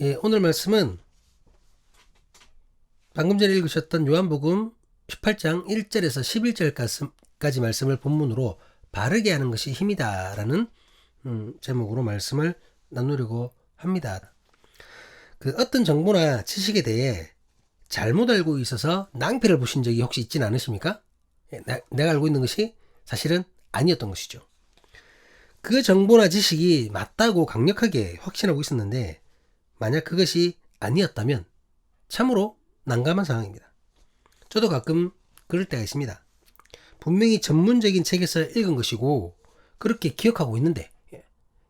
예, 오늘 말씀은 방금 전에 읽으셨던 요한복음 18장 1절에서 11절까지 말씀을 본문으로 바르게 하는 것이 힘이다 라는 제목으로 말씀을 나누려고 합니다. 그 어떤 정보나 지식에 대해 잘못 알고 있어서 낭패를 보신 적이 혹시 있지는 않으십니까? 예, 내가 알고 있는 것이 사실은 아니었던 것이죠. 그 정보나 지식이 맞다고 강력하게 확신하고 있었는데 만약 그것이 아니었다면 참으로 난감한 상황입니다. 저도 가끔 그럴 때가 있습니다. 분명히 전문적인 책에서 읽은 것이고 그렇게 기억하고 있는데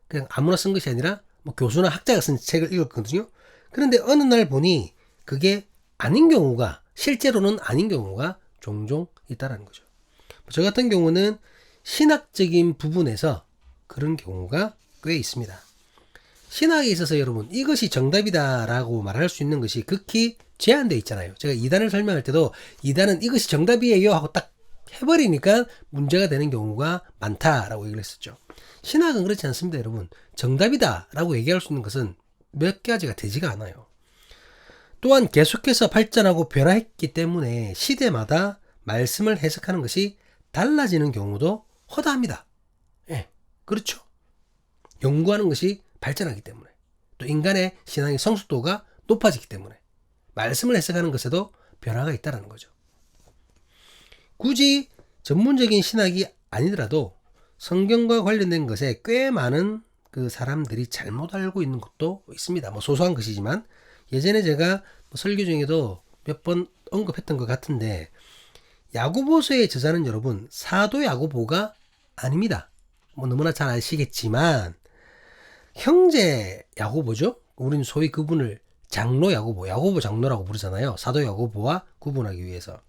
그냥 아무나 쓴 것이 아니라 뭐 교수나 학자가 쓴 책을 읽었거든요. 그런데 어느 날 보니 그게 아닌 경우가 실제로는 아닌 경우가 종종 있다라는 거죠. 저 같은 경우는 신학적인 부분에서 그런 경우가 꽤 있습니다. 신학에 있어서 여러분 이것이 정답이다라고 말할 수 있는 것이 극히 제한되어 있잖아요. 제가 이단을 설명할 때도 이단은 이것이 정답이에요 하고 딱 해버리니까 문제가 되는 경우가 많다라고 얘기를 했었죠. 신학은 그렇지 않습니다. 여러분 정답이다라고 얘기할 수 있는 것은 몇 가지가 되지가 않아요. 또한 계속해서 발전하고 변화했기 때문에 시대마다 말씀을 해석하는 것이 달라지는 경우도 허다합니다. 예, 그렇죠. 연구하는 것이 발전하기 때문에 또 인간의 신앙의 성숙도가 높아지기 때문에 말씀을 해석하는 것에도 변화가 있다는 거죠. 굳이 전문적인 신학이 아니더라도 성경과 관련된 것에 꽤 많은 그 사람들이 잘못 알고 있는 것도 있습니다. 뭐 소소한 것이지만 예전에 제가 설교 중에도 몇 번 언급했던 것 같은데 야고보서의 저자는 여러분 사도 야고보가 아닙니다. 뭐 너무나 잘 아시겠지만 형제 야고보죠. 우리는 소위 그분을 장로 야고보, 야고보 장로라고 부르잖아요. 사도 야고보와 구분하기 위해서.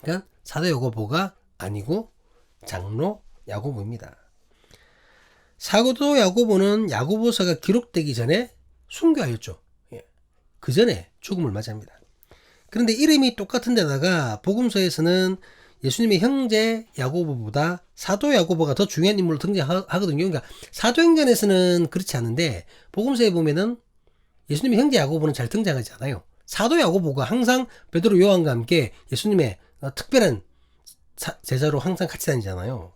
그러니까 사도 야고보가 아니고 장로 야고보입니다. 사도 야고보는 야고보서가 기록되기 전에 순교하였죠. 그 전에 죽음을 맞이합니다. 그런데 이름이 똑같은 데다가 복음서에서는 예수님의 형제 야고보보다 사도 야고보가 더 중요한 인물로 등장하거든요. 그러니까 사도행전에서는 그렇지 않은데 복음서에 보면은 예수님의 형제 야고보는 잘 등장하지 않아요. 사도 야고보가 항상 베드로 요한과 함께 예수님의 특별한 제자로 항상 같이 다니잖아요.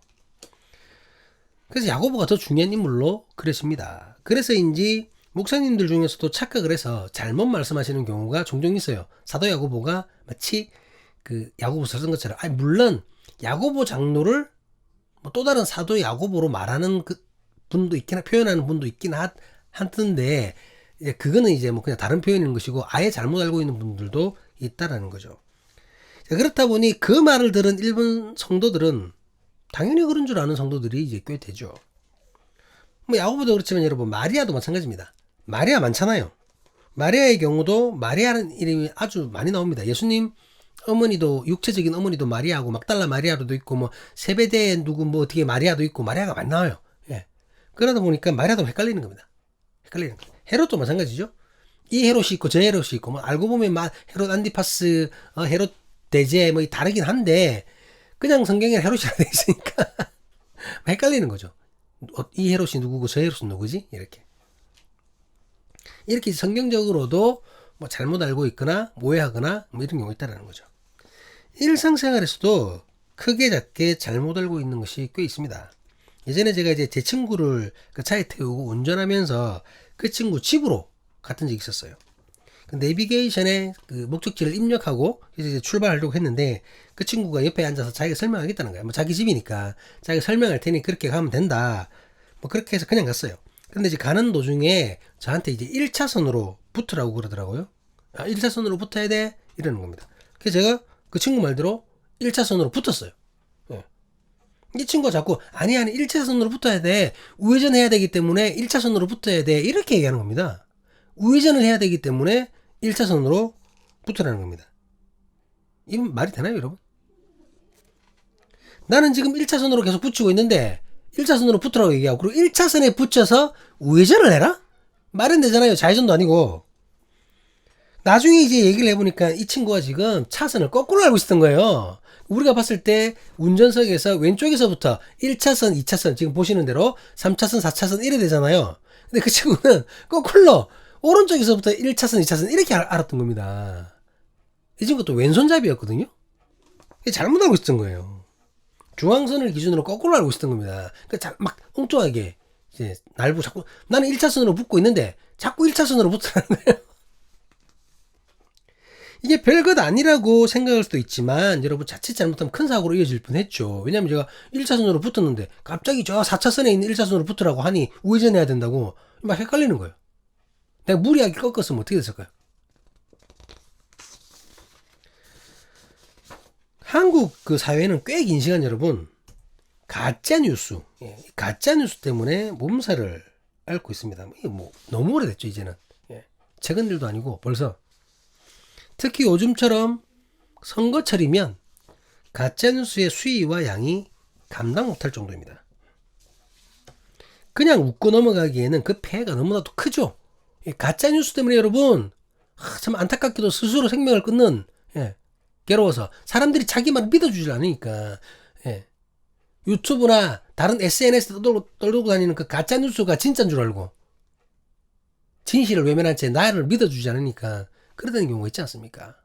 그래서 야고보가 더 중요한 인물로 그려집니다. 그래서인지 목사님들 중에서도 착각을 해서 잘못 말씀하시는 경우가 종종 있어요. 사도 야고보가 마치 그 야고보서 쓴 것처럼. 아니 물론 야고보 장로를 뭐 또 다른 사도 야고보로 말하는 그 분도 있긴 표현하는 분도 있긴 하던데 그거는 이제 뭐 그냥 다른 표현인 것이고 아예 잘못 알고 있는 분들도 있다라는 거죠. 자, 그렇다 보니 그 말을 들은 일본 성도들은 당연히 그런 줄 아는 성도들이 이제 꽤 되죠. 뭐 야고보도 그렇지만 여러분 마리아도 마찬가지입니다. 마리아 많잖아요. 마리아의 경우도 마리아라는 이름이 아주 많이 나옵니다. 예수님 어머니도 육체적인 어머니도 마리아고 막달라 마리아도 있고 뭐 세베대 누구 뭐 어떻게 마리아도 있고 마리아가 많이 나와요. 예. 그러다 보니까 마리아도 헷갈리는 겁니다. 헷갈리는 거예요. 헤롯도 마찬가지죠. 이 헤롯이 있고 저 헤롯이 있고 뭐 알고 보면 헤롯 안디파스, 헤롯 대제 뭐 다르긴 한데 그냥 성경에 헤롯이라 돼 있으니까 헷갈리는 거죠. 이 헤롯이 누구고 저 헤롯은 누구지? 이렇게 성경적으로도 뭐 잘못 알고 있거나 오해하거나 뭐 이런 경우가 있다는 거죠. 일상생활에서도 크게 작게 잘못 알고 있는 것이 꽤 있습니다. 예전에 제가 이제 제 친구를 그 차에 태우고 운전하면서 그 친구 집으로 갔던 적이 있었어요. 그 내비게이션에 그 목적지를 입력하고 이제 출발하려고 했는데 그 친구가 옆에 앉아서 자기가 설명하겠다는 거야. 뭐 자기 집이니까 자기가 설명할 테니 그렇게 가면 된다. 뭐 그렇게 해서 그냥 갔어요. 근데 이제 가는 도중에 저한테 이제 1차선으로 붙으라고 그러더라고요. 1차선으로 붙어야 돼? 이러는 겁니다. 그래서 제가 그 친구 말대로 1차선으로 붙었어요. 예. 이 친구가 자꾸 아니 1차선으로 붙어야 돼. 우회전해야 되기 때문에 1차선으로 붙어야 돼. 이렇게 얘기하는 겁니다. 우회전을 해야 되기 때문에 1차선으로 붙으라는 겁니다. 이건 말이 되나요, 여러분? 나는 지금 1차선으로 계속 붙이고 있는데 1차선으로 붙으라고 얘기하고 그리고 1차선에 붙여서 우회전을 해라? 말이 안 되잖아요. 좌회전도 아니고. 나중에 이제 얘기를 해보니까 이 친구가 지금 차선을 거꾸로 알고 있었던 거예요. 우리가 봤을 때 운전석에서 왼쪽에서부터 1차선, 2차선 지금 보시는 대로 3차선, 4차선 이래 되잖아요. 근데 그 친구는 거꾸로 오른쪽에서부터 1차선, 2차선 이렇게 알았던 겁니다. 이 친구가 또 왼손잡이였거든요. 잘못 알고 있었던 거예요. 중앙선을 기준으로 거꾸로 알고 있었던 겁니다. 그러니까 막 엉뚱하게 이제 날 보고 자꾸 나는 1차선으로 붙고 있는데 자꾸 1차선으로 붙으라는 거예요. 이게 별것 아니라고 생각할 수도 있지만 여러분 자칫 잘못하면 큰 사고로 이어질 뻔했죠. 왜냐면 제가 1차선으로 붙었는데 갑자기 저 4차선에 있는 1차선으로 붙으라고 하니 우회전해야 된다고 막 헷갈리는 거예요. 내가 무리하게 꺾었으면 어떻게 됐을까요? 한국 그 사회는 꽤 긴 시간 여러분 가짜뉴스, 가짜뉴스 때문에 몸살을 앓고 있습니다. 이게 뭐 너무 오래됐죠 이제는. 최근 일도 아니고 벌써. 특히 요즘처럼 선거철이면 가짜뉴스의 수위와 양이 감당 못할 정도입니다. 그냥 웃고 넘어가기에는 그 폐해가 너무나도 크죠. 가짜뉴스 때문에 여러분 참 안타깝게도 스스로 생명을 끊는 괴로워서 사람들이 자기 말을 믿어주질 않으니까 유튜브나 다른 SNS에 떨고 다니는 그 가짜뉴스가 진짜인 줄 알고 진실을 외면한 채 나를 믿어주지 않으니까 그러다는 경우가 있지 않습니까?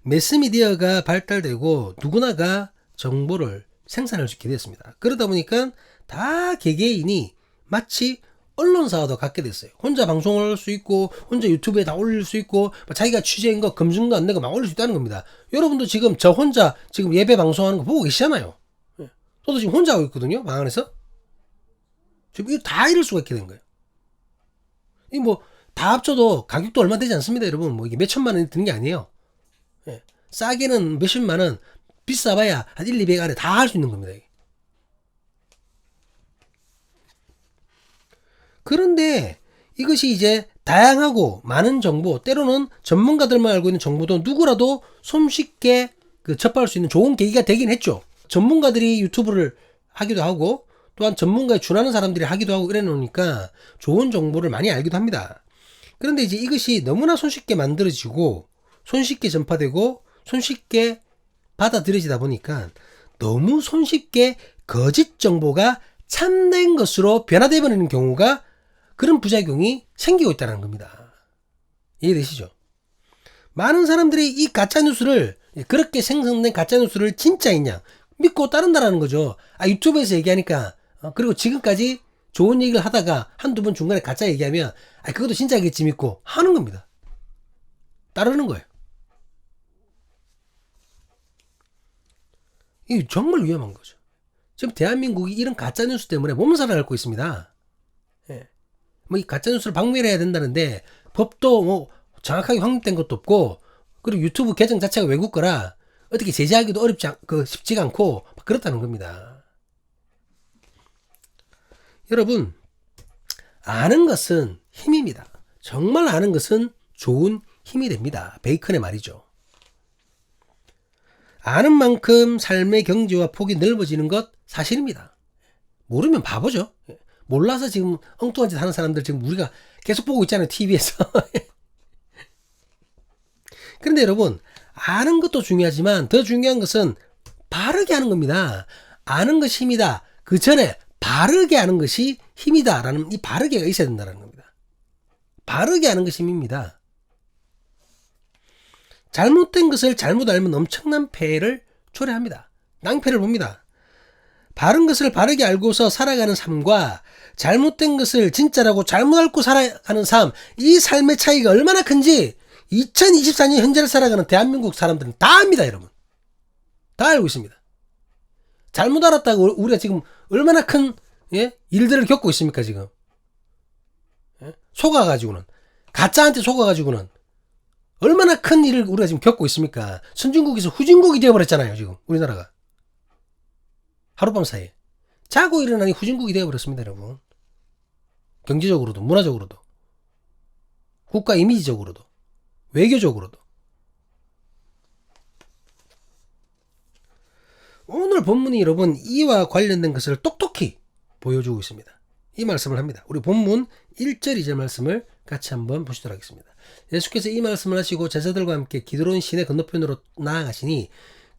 매스미디어가 발달되고 누구나가 정보를 생산할 수 있게 됐습니다. 그러다 보니까 다 개개인이 마치 언론사와도 같게 됐어요. 혼자 방송을 할 수 있고 혼자 유튜브에 다 올릴 수 있고 자기가 취재한 거 검증도 안 되고 막 올릴 수 있다는 겁니다. 여러분도 지금 저 혼자 지금 예배 방송하는 거 보고 계시잖아요. 저도 지금 혼자 하고 있거든요. 방 안에서. 지금 이거 다 이럴 수가 있게 된 거예요. 이 뭐 다 합쳐도 가격도 얼마 되지 않습니다, 여러분. 뭐 이게 몇 천만 원이 드는 게 아니에요. 싸게는 몇십만 원, 비싸봐야 한 1, 200 안에 다 할 수 있는 겁니다. 이게. 그런데 이것이 이제 다양하고 많은 정보, 때로는 전문가들만 알고 있는 정보도 누구라도 손쉽게 접할 수 있는 좋은 계기가 되긴 했죠. 전문가들이 유튜브를 하기도 하고 또한 전문가에 준하는 사람들이 하기도 하고 이래 놓으니까 좋은 정보를 많이 알기도 합니다. 그런데 이제 이것이 너무나 손쉽게 만들어지고 손쉽게 전파되고 손쉽게 받아들여지다 보니까 너무 손쉽게 거짓 정보가 참된 것으로 변화되어 버리는 경우가 그런 부작용이 생기고 있다는 겁니다. 이해되시죠? 많은 사람들이 이 가짜뉴스를 그렇게 생성된 가짜뉴스를 진짜이냐 믿고 따른다라는 거죠. 유튜브에서 얘기하니까 그리고 지금까지 좋은 얘기를 하다가 한두 번 중간에 가짜 얘기하면 그것도 진짜겠지 믿고 하는 겁니다. 따르는 거예요. 이게 정말 위험한 거죠. 지금 대한민국이 이런 가짜뉴스 때문에 몸살을 앓고 있습니다. 뭐 이 가짜뉴스를 박멸해야 된다는데 법도 뭐 정확하게 확립된 것도 없고 그리고 유튜브 계정 자체가 외국 거라 어떻게 제재하기도 쉽지가 않고 그렇다는 겁니다. 여러분 아는 것은 힘입니다. 정말 아는 것은 좋은 힘이 됩니다. 베이컨의 말이죠. 아는 만큼 삶의 경지와 폭이 넓어지는 것 사실입니다. 모르면 바보죠. 몰라서 지금 엉뚱한 짓 하는 사람들 지금 우리가 계속 보고 있잖아요. TV에서. 그런데 여러분 아는 것도 중요하지만 더 중요한 것은 바르게 하는 겁니다. 아는 것이 힘이다. 그 전에 바르게 하는 것이 힘이다 라는 이 바르게가 있어야 된다는 겁니다. 바르게 하는 것이 힘입니다. 잘못된 것을 잘못 알면 엄청난 폐해를 초래합니다. 낭패를 봅니다. 바른 것을 바르게 알고서 살아가는 삶과 잘못된 것을 진짜라고 잘못 알고 살아가는 삶, 이 삶의 차이가 얼마나 큰지 2024년 현재를 살아가는 대한민국 사람들은 다 압니다, 여러분. 다 알고 있습니다. 잘못 알았다고 우리가 지금 얼마나 큰 일들을 겪고 있습니까, 지금. 속아가지고는. 가짜한테 속아가지고는 얼마나 큰 일을 우리가 지금 겪고 있습니까? 선진국에서 후진국이 되어버렸잖아요, 지금. 우리나라가. 하룻밤 사이에. 자고 일어나니 후진국이 되어버렸습니다, 여러분. 경제적으로도, 문화적으로도, 국가 이미지적으로도, 외교적으로도. 오늘 본문이 여러분 이와 관련된 것을 똑똑히 보여주고 있습니다. 이 말씀을 합니다. 우리 본문 1절 2절 말씀을 같이 한번 보시도록 하겠습니다. 예수께서 이 말씀을 하시고 제자들과 함께 기드론 시내 건너편으로 나아가시니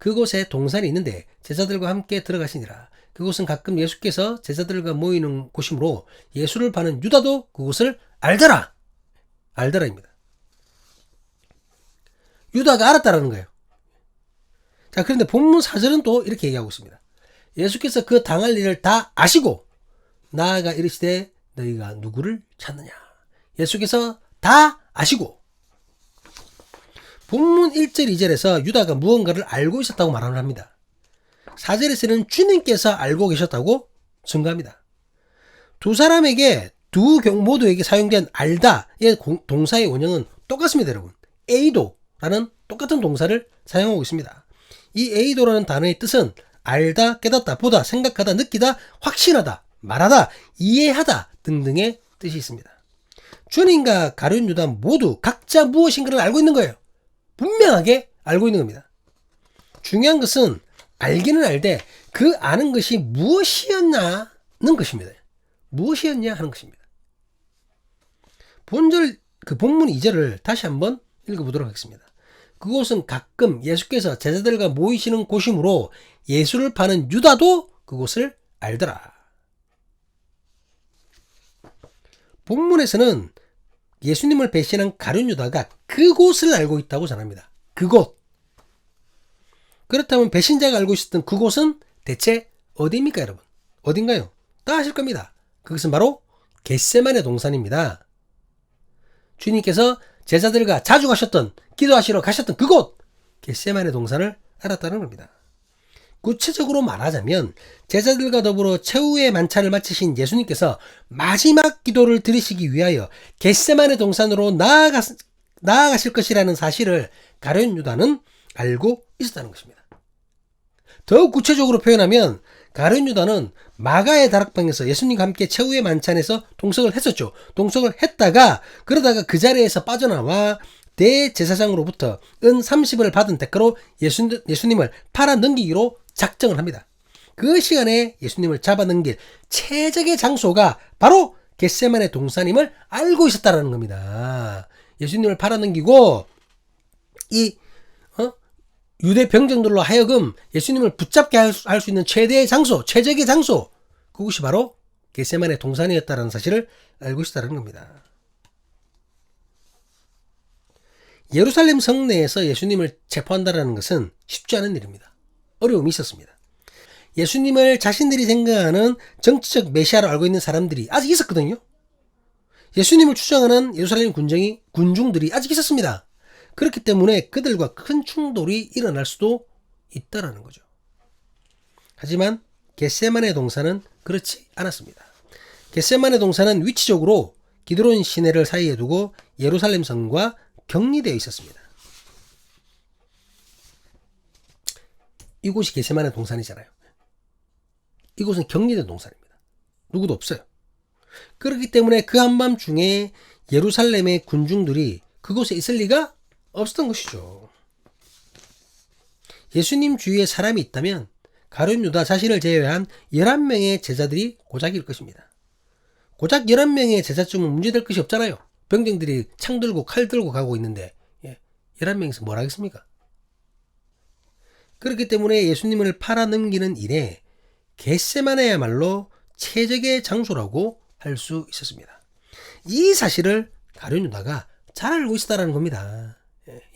그곳에 동산이 있는데 제자들과 함께 들어가시니라. 그곳은 가끔 예수께서 제자들과 모이는 곳이므로 예수를 파는 유다도 그곳을 알더라. 알더라입니다. 유다가 알았다라는 거예요. 자, 그런데 본문 4절은 또 이렇게 얘기하고 있습니다. 예수께서 그 당할 일을 다 아시고 나아가 이르시되 너희가 누구를 찾느냐. 예수께서 다 아시고. 본문 1절 2절에서 유다가 무언가를 알고 있었다고 말을 합니다. 4절에서는 주님께서 알고 계셨다고 증거합니다. 두 사람에게 모두에게 사용된 알다의 동사의 원형은 똑같습니다, 여러분. 에이도라는 똑같은 동사를 사용하고 있습니다. 이 에이도라는 단어의 뜻은 알다, 깨닫다, 보다, 생각하다, 느끼다, 확신하다, 말하다, 이해하다 등등의 뜻이 있습니다. 주님과 가룟 유다 모두 각자 무엇인가를 알고 있는 거예요. 분명하게 알고 있는 겁니다. 중요한 것은 알기는 알되 그 아는 것이 무엇이었냐는 것입니다. 무엇이었냐 하는 것입니다. 본문 2절을 다시 한번 읽어보도록 하겠습니다. 그곳은 가끔 예수께서 제자들과 모이시는 곳이므로 예수를 파는 유다도 그곳을 알더라. 본문에서는 예수님을 배신한 가룟 유다가 그곳을 알고 있다고 전합니다. 그곳. 그렇다면 배신자가 알고 있었던 그곳은 대체 어디입니까, 여러분? 어딘가요? 다 아실 겁니다. 그것은 바로 겟세마네 동산입니다. 주님께서 제자들과 자주 가셨던, 기도하시러 가셨던 그곳, 겟세마네 동산을 알았다는 겁니다. 구체적으로 말하자면 제자들과 더불어 최후의 만찬을 마치신 예수님께서 마지막 기도를 드리시기 위하여 겟세마네 동산으로 나아가실 것이라는 사실을 가룟 유다는 알고 있었다는 것입니다. 더욱 구체적으로 표현하면 가룟 유다는 마가의 다락방에서 예수님과 함께 최후의 만찬에서 동석을 했었죠. 동석을 했다가 그러다가 그 자리에서 빠져나와 대제사장으로부터 은 30을 받은 대가로 예수님을 팔아 넘기기로 작정을 합니다. 그 시간에 예수님을 잡아넘길 최적의 장소가 바로 겟세마네 동산임을 알고 있었다는 겁니다. 예수님을 팔아 넘기고 이 유대 병정들로 하여금 예수님을 붙잡게 할 수 있는 최대의 장소, 최적의 장소, 그것이 바로 겟세마네 동산이었다는 사실을 알고 있었다는 겁니다. 예루살렘 성내에서 예수님을 체포한다는 것은 쉽지 않은 일입니다. 어려움이 있었습니다. 예수님을 자신들이 생각하는 정치적 메시아로 알고 있는 사람들이 아직 있었거든요. 예수님을 추종하는 예루살렘 군중들이 아직 있었습니다. 그렇기 때문에 그들과 큰 충돌이 일어날 수도 있다라는 거죠. 하지만 겟세마네 동산은 그렇지 않았습니다. 겟세마네 동산은 위치적으로 기드론 시내를 사이에 두고 예루살렘 성과 격리되어 있었습니다. 이곳이 겟세마네 동산이잖아요. 이곳은 격리된 동산입니다. 누구도 없어요. 그렇기 때문에 그 한밤중에 예루살렘의 군중들이 그곳에 있을 리가 없었던 것이죠. 예수님 주위에 사람이 있다면 가룟 유다 자신을 제외한 11명의 제자들이 고작일 것입니다. 고작 11명의 제자쯤은 문제될 것이 없잖아요. 병정들이 창 들고 칼 들고 가고 있는데 11명이서 뭘 하겠습니까? 그렇기 때문에 예수님을 팔아 넘기는 일에 겟세마네야말로 최적의 장소라고 할 수 있었습니다. 이 사실을 가룟 유다가 잘 알고 있었다는 겁니다.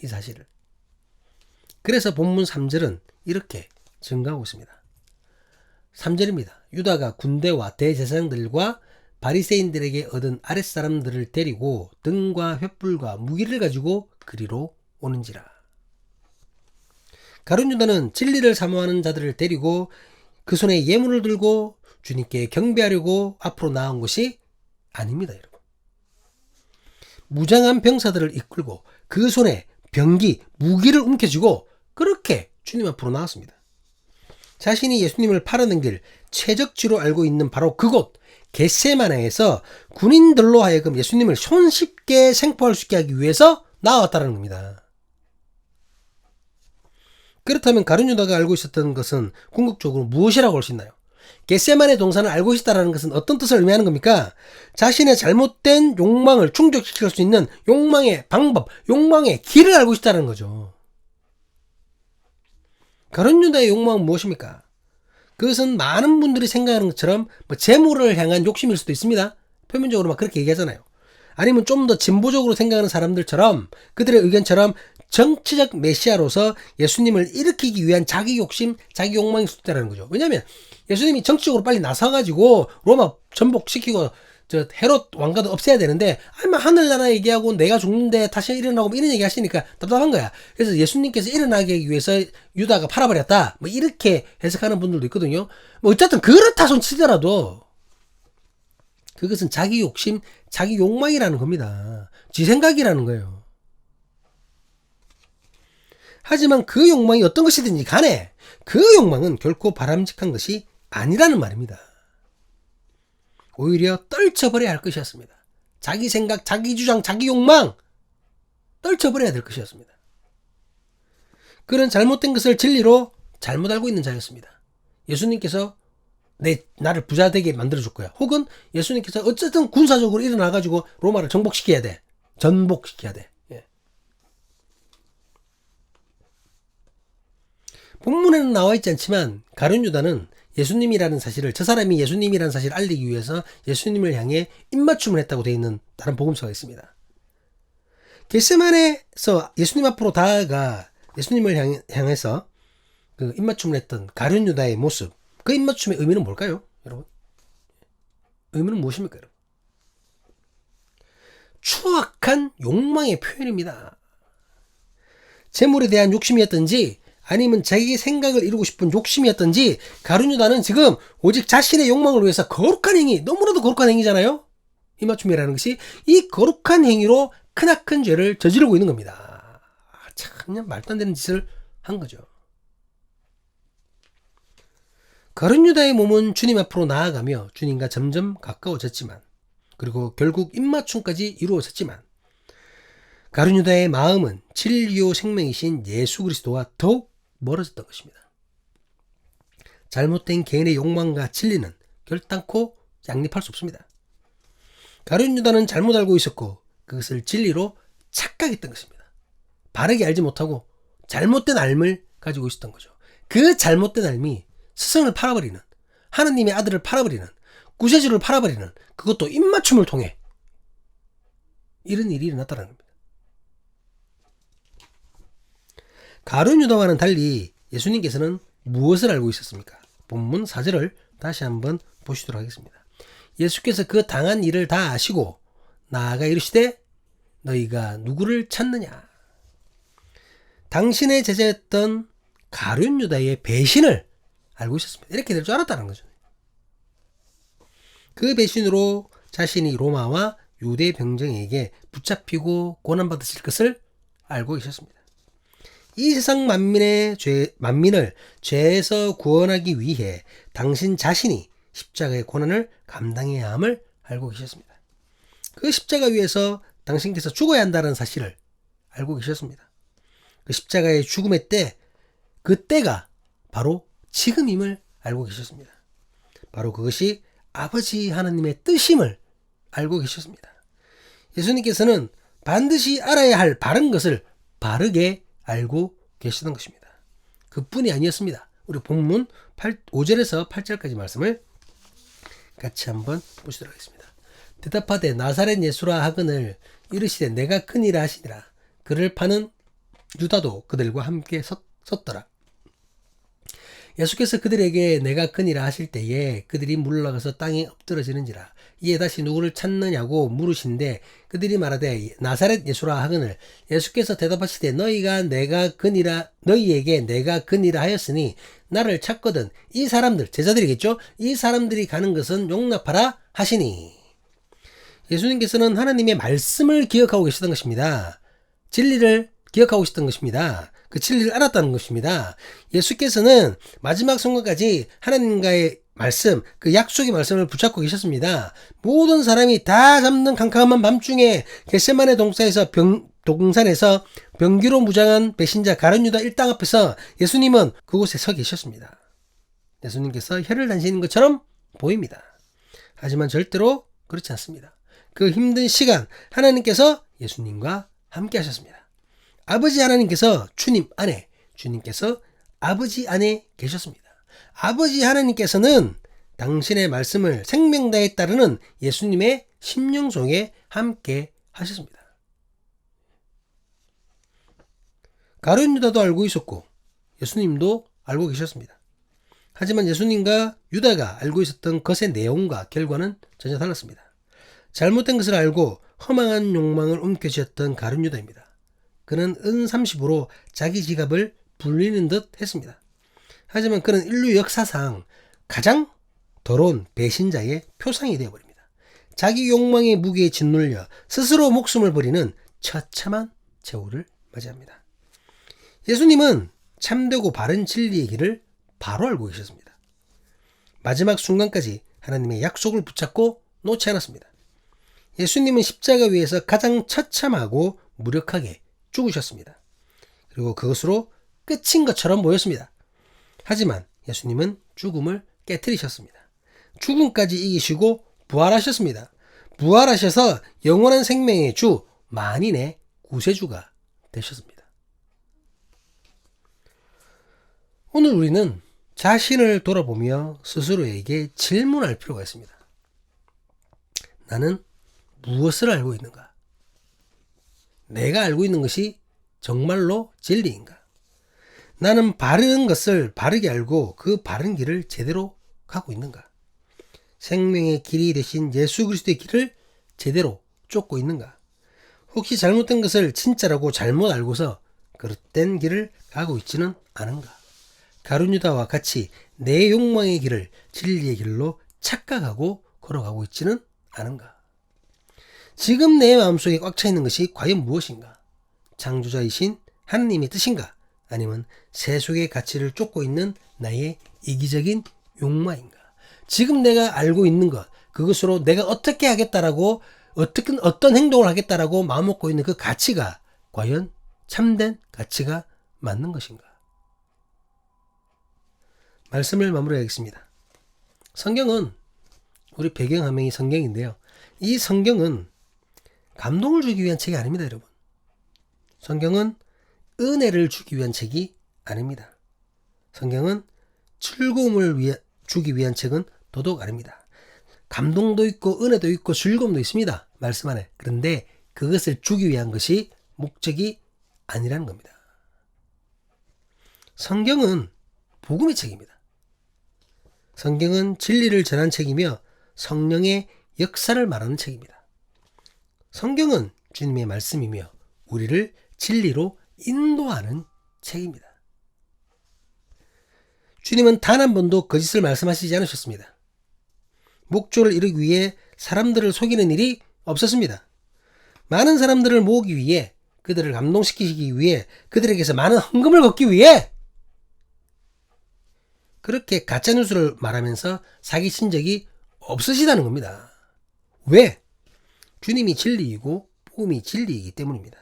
이 사실을. 그래서 본문 3절은 이렇게 증가하고 있습니다. 3절입니다. 유다가 군대와 대제사장들과 바리새인들에게 얻은 아랫사람들을 데리고 등과 횃불과 무기를 가지고 그리로 오는지라. 가룟 유다는 진리를 사모하는 자들을 데리고 그 손에 예물을 들고 주님께 경배하려고 앞으로 나온 것이 아닙니다, 여러분. 무장한 병사들을 이끌고 그 손에 병기, 무기를 움켜쥐고 그렇게 주님 앞으로 나왔습니다. 자신이 예수님을 팔아넘길 최적지로 알고 있는 바로 그곳 겟세마네에서 군인들로 하여금 예수님을 손쉽게 생포할 수 있게 하기 위해서 나왔다는 겁니다. 그렇다면 가룟 유다가 알고 있었던 것은 궁극적으로 무엇이라고 할 수 있나요? 겟세마네 동산을 알고 있었다는 것은 어떤 뜻을 의미하는 겁니까? 자신의 잘못된 욕망을 충족시킬 수 있는 욕망의 방법, 욕망의 길을 알고 있다는 거죠. 가룟 유다의 욕망은 무엇입니까? 그것은 많은 분들이 생각하는 것처럼 뭐 재물을 향한 욕심일 수도 있습니다. 표면적으로 막 그렇게 얘기하잖아요. 아니면 좀 더 진보적으로 생각하는 사람들처럼 그들의 의견처럼 정치적 메시아로서 예수님을 일으키기 위한 자기 욕심, 자기 욕망이 있을 때라는 거죠. 왜냐하면 예수님이 정치적으로 빨리 나서가지고 로마 전복시키고 저 헤롯 왕가도 없애야 되는데 아니 뭐 하늘나라 얘기하고 내가 죽는데 다시 일어나고 뭐 이런 얘기 하시니까 답답한 거야. 그래서 예수님께서 일어나게 하기 위해서 유다가 팔아버렸다 뭐 이렇게 해석하는 분들도 있거든요. 뭐 어쨌든 그렇다 손 치더라도 그것은 자기 욕심, 자기 욕망이라는 겁니다. 지 생각이라는 거예요. 하지만 그 욕망이 어떤 것이든지 간에 그 욕망은 결코 바람직한 것이 아니라는 말입니다. 오히려 떨쳐버려야 할 것이었습니다. 자기 생각, 자기 주장, 자기 욕망 떨쳐버려야 될 것이었습니다. 그런 잘못된 것을 진리로 잘못 알고 있는 자였습니다. 예수님께서 나를 부자 되게 만들어줄 거야. 혹은 예수님께서 어쨌든 군사적으로 일어나가지고 로마를 정복시켜야 돼. 전복시켜야 돼. 예. 본문에는 나와 있지 않지만 가룟 유다는 예수님이라는 사실을 저 사람이 예수님이라는 사실을 알리기 위해서 예수님을 향해 입맞춤을 했다고 되어 있는 다른 복음서가 있습니다. 겟세마네에서 예수님 앞으로 다가가 예수님을 향해서 그 입맞춤을 했던 가룟 유다의 모습, 그 입맞춤의 의미는 뭘까요, 여러분? 의미는 무엇입니까, 여러분? 추악한 욕망의 표현입니다. 재물에 대한 욕심이었든지 아니면 자기 생각을 이루고 싶은 욕심이었든지 가룟 유다는 지금 오직 자신의 욕망을 위해서 거룩한 행위, 너무나도 거룩한 행위잖아요. 입맞춤이라는 것이 이 거룩한 행위로 크나큰 죄를 저지르고 있는 겁니다. 참 그냥 말도 안 되는 짓을 한 거죠. 가룟 유다의 몸은 주님 앞으로 나아가며 주님과 점점 가까워졌지만 그리고 결국 입맞춤까지 이루어졌지만 가룟 유다의 마음은 진리요 생명이신 예수 그리스도와 더욱 멀어졌던 것입니다. 잘못된 개인의 욕망과 진리는 결단코 양립할 수 없습니다. 가룟 유다는 잘못 알고 있었고 그것을 진리로 착각했던 것입니다. 바르게 알지 못하고 잘못된 알을 가지고 있었던 거죠. 그 잘못된 알이 스승을 팔아버리는, 하나님의 아들을 팔아버리는, 구세주를 팔아버리는, 그것도 입맞춤을 통해 이런 일이 일어났다는 겁니다. 가룟 유다와는 달리 예수님께서는 무엇을 알고 있었습니까? 본문 4절을 다시 한번 보시도록 하겠습니다. 예수께서 그 당한 일을 다 아시고 나아가 이르시되 너희가 누구를 찾느냐? 당신의 제자였던 가룟 유다의 배신을 알고 있었습니다. 이렇게 될 줄 알았다는 거죠. 그 배신으로 자신이 로마와 유대 병정에게 붙잡히고 고난받으실 것을 알고 계셨습니다. 이 세상 만민을 죄에서 구원하기 위해 당신 자신이 십자가의 고난을 감당해야 함을 알고 계셨습니다. 그 십자가 위에서 당신께서 죽어야 한다는 사실을 알고 계셨습니다. 그 십자가의 죽음의 때, 그 때가 바로 지금임을 알고 계셨습니다. 바로 그것이 아버지 하나님의 뜻임을 알고 계셨습니다. 예수님께서는 반드시 알아야 할 바른 것을 바르게 알고 계시던 것입니다. 그뿐이 아니었습니다. 우리 본문 5절에서 8절까지 말씀을 같이 한번 보시도록 하겠습니다. 대답하되 나사렛 예수라 하거늘 이르시되 내가 큰일을 하시니라. 그를 파는 유다도 그들과 함께 섰더라. 예수께서 그들에게 내가 큰일을 하실 때에 그들이 물러가서 땅에 엎드러지는지라. 이에 다시 누구를 찾느냐고 물으신데 그들이 말하되 나사렛 예수라 하거늘 예수께서 대답하시되 너희에게 내가 큰일을 하였으니 나를 찾거든. 이 사람들, 제자들이겠죠? 이 사람들이 가는 것은 용납하라 하시니. 예수님께서는 하나님의 말씀을 기억하고 계시던 것입니다. 진리를 기억하고 계시던 것입니다. 그 진리를 알았다는 것입니다. 예수께서는 마지막 순간까지 하나님과의 말씀, 그 약속의 말씀을 붙잡고 계셨습니다. 모든 사람이 다 잠든 캄캄한 밤중에 겟세마네 동산에서 병기로 무장한 배신자 가룟 유다 일당 앞에서 예수님은 그곳에 서 계셨습니다. 예수님께서 혀를 다니시는 것처럼 보입니다. 하지만 절대로 그렇지 않습니다. 그 힘든 시간 하나님께서 예수님과 함께 하셨습니다. 아버지 하나님께서 주님 안에, 주님께서 아버지 안에 계셨습니다. 아버지 하나님께서는 당신의 말씀을 생명 다해 따르는 예수님의 심령 속에 함께 하셨습니다. 가룟 유다도 알고 있었고 예수님도 알고 계셨습니다. 하지만 예수님과 유다가 알고 있었던 것의 내용과 결과는 전혀 달랐습니다. 잘못된 것을 알고 허망한 욕망을 움켜쥐었던 가룟 유다입니다. 그는 은 30으로 자기 지갑을 불리는 듯 했습니다. 하지만 그는 인류 역사상 가장 더러운 배신자의 표상이 되어버립니다. 자기 욕망의 무게에 짓눌려 스스로 목숨을 버리는 처참한 최후를 맞이합니다. 예수님은 참되고 바른 진리의 길을 바로 알고 계셨습니다. 마지막 순간까지 하나님의 약속을 붙잡고 놓지 않았습니다. 예수님은 십자가 위에서 가장 처참하고 무력하게 죽으셨습니다. 그리고 그것으로 끝인 것처럼 보였습니다. 하지만 예수님은 죽음을 깨뜨리셨습니다. 죽음까지 이기시고 부활하셨습니다. 부활하셔서 영원한 생명의 주 만인의 구세주가 되셨습니다. 오늘 우리는 자신을 돌아보며 스스로에게 질문할 필요가 있습니다. 나는 무엇을 알고 있는가? 내가 알고 있는 것이 정말로 진리인가? 나는 바른 것을 바르게 알고 그 바른 길을 제대로 가고 있는가? 생명의 길이 되신 예수 그리스도의 길을 제대로 쫓고 있는가? 혹시 잘못된 것을 진짜라고 잘못 알고서 그릇된 길을 가고 있지는 않은가? 가룟 유다와 같이 내 욕망의 길을 진리의 길로 착각하고 걸어가고 있지는 않은가? 지금 내 마음속에 꽉 차 있는 것이 과연 무엇인가? 창조자이신 하나님의 뜻인가? 아니면 세속의 가치를 쫓고 있는 나의 이기적인 욕망인가? 지금 내가 알고 있는 것, 그것으로 내가 어떻게 하겠다라고, 어떤 행동을 하겠다라고 마음먹고 있는 그 가치가 과연 참된 가치가 맞는 것인가? 말씀을 마무리하겠습니다. 성경은 우리 배경화면이 성경인데요. 이 성경은 감동을 주기 위한 책이 아닙니다, 여러분. 성경은 은혜를 주기 위한 책이 아닙니다. 성경은 즐거움을 주기 위한 책은 더더욱 아닙니다. 감동도 있고 은혜도 있고 즐거움도 있습니다. 말씀 안에. 그런데 그것을 주기 위한 것이 목적이 아니라는 겁니다. 성경은 복음의 책입니다. 성경은 진리를 전한 책이며 성령의 역사를 말하는 책입니다. 성경은 주님의 말씀이며 우리를 진리로 인도하는 책입니다. 주님은 단 한 번도 거짓을 말씀하시지 않으셨습니다. 목적을 이루기 위해 사람들을 속이는 일이 없었습니다. 많은 사람들을 모으기 위해, 그들을 감동시키기 위해, 그들에게서 많은 헌금을 걷기 위해 그렇게 가짜뉴스를 말하면서 사기친 적이 없으시다는 겁니다. 왜? 주님이 진리이고 복음이 진리이기 때문입니다.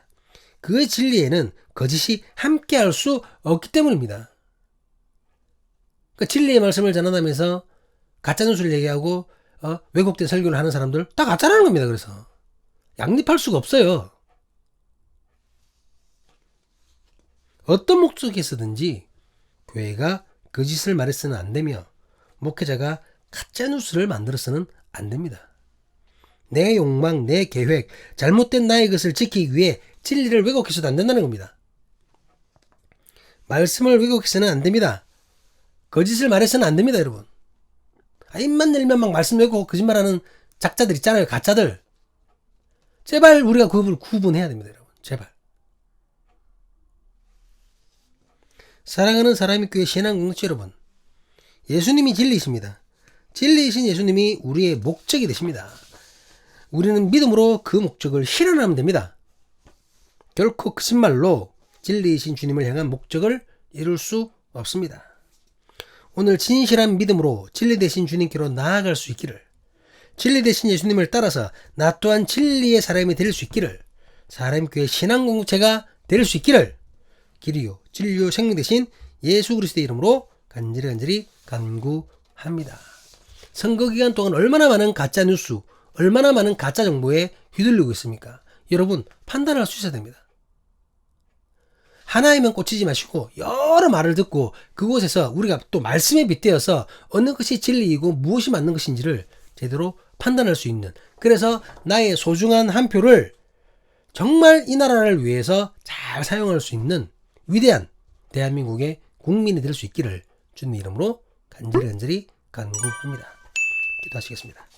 그 진리에는 거짓이 함께할 수 없기 때문입니다. 그 진리의 말씀을 전하면서 가짜뉴스를 얘기하고 왜곡된 설교를 하는 사람들 다 가짜라는 겁니다. 그래서 양립할 수가 없어요. 어떤 목적에서든지 교회가 거짓을 말해서는 안 되며 목회자가 가짜뉴스를 만들어서는 안 됩니다. 내 욕망, 내 계획, 잘못된 나의 것을 지키기 위해 진리를 왜곡해서도 안 된다는 겁니다. 말씀을 왜곡해서는 안 됩니다. 거짓을 말해서는 안 됩니다, 여러분. 입만 열면 막 말씀 왜곡 거짓말하는 작자들 있잖아요, 가짜들. 제발 우리가 그걸 구분해야 됩니다, 여러분. 제발. 사랑하는 사람의 교회 신앙 공동체 여러분, 예수님이 진리이십니다. 진리이신 예수님이 우리의 목적이 되십니다. 우리는 믿음으로 그 목적을 실현하면 됩니다. 결코 거짓말로 진리이신 주님을 향한 목적을 이룰 수 없습니다. 오늘 진실한 믿음으로 진리 되신 주님께로 나아갈 수 있기를, 진리 되신 예수님을 따라서 나 또한 진리의 사람이 될 수 있기를, 사람교회 신앙 공동체가 될 수 있기를 길이요 진리요 생명 되신 예수 그리스도의 이름으로 간절히 간구합니다. 선거 기간 동안 얼마나 많은 가짜 뉴스, 얼마나 많은 가짜 정보에 휘둘리고 있습니까? 여러분 판단할 수 있어야 됩니다. 하나에만 꽂히지 마시고 여러 말을 듣고 그곳에서 우리가 또 말씀에 빗대어서 어느 것이 진리이고 무엇이 맞는 것인지를 제대로 판단할 수 있는, 그래서 나의 소중한 한 표를 정말 이 나라를 위해서 잘 사용할 수 있는 위대한 대한민국의 국민이 될 수 있기를 주님의 이름으로 간절히 간절히 간구합니다. 기도하시겠습니다.